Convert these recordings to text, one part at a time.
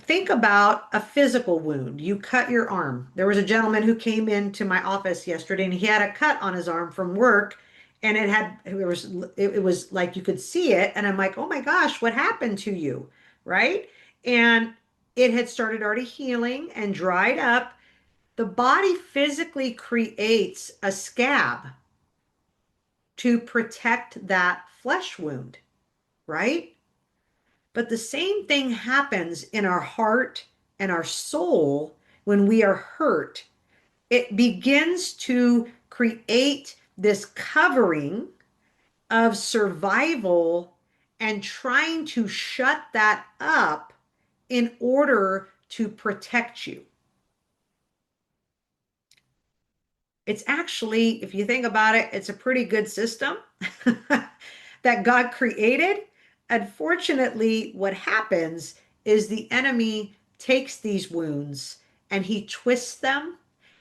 Think about a physical wound. You cut your arm. There was a gentleman who came into my office yesterday and he had a cut on his arm from work and it was like you could see it and I'm like, "Oh my gosh, what happened to you?" Right? And it had started already healing and dried up. The body physically creates a scab to protect that flesh wound, right? But the same thing happens in our heart and our soul when we are hurt. It begins to create this covering of survival and trying to shut that up in order to protect you. It's actually, if you think about it, it's a pretty good system that God created. Unfortunately, what happens is the enemy takes these wounds and he twists them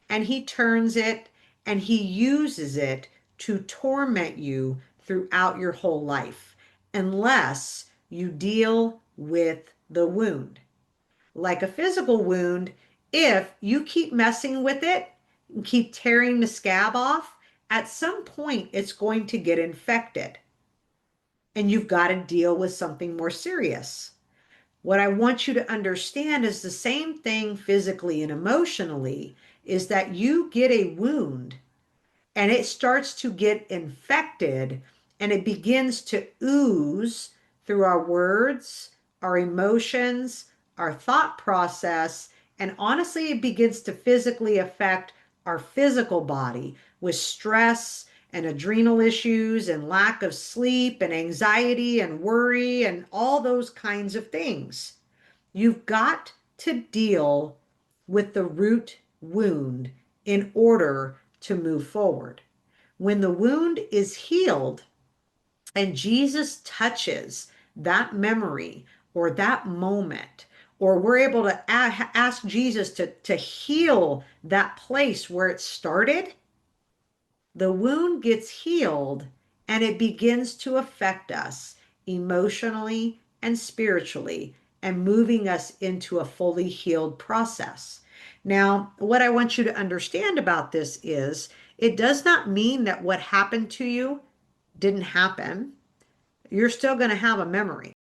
and he turns it and he uses it to torment you throughout your whole life unless you deal with the wound. Like a physical wound, if you keep messing with it and keep tearing the scab off, at some point it's going to get infected and you've got to deal with something more serious. What I want you to understand is the same thing physically and emotionally is that you get a wound and it starts to get infected and it begins to ooze through our words, our emotions, our thought process, and honestly, it begins to physically affect our physical body with stress and adrenal issues and lack of sleep and anxiety and worry and all those kinds of things. You've got to deal with the root wound in order to move forward. When the wound is healed and Jesus touches that memory or that moment, or we're able to ask Jesus to heal that place where it started, the wound gets healed and it begins to affect us emotionally and spiritually and moving us into a fully healed process. Now, what I want you to understand about this is it does not mean that what happened to you didn't happen. You're still going to have a memory.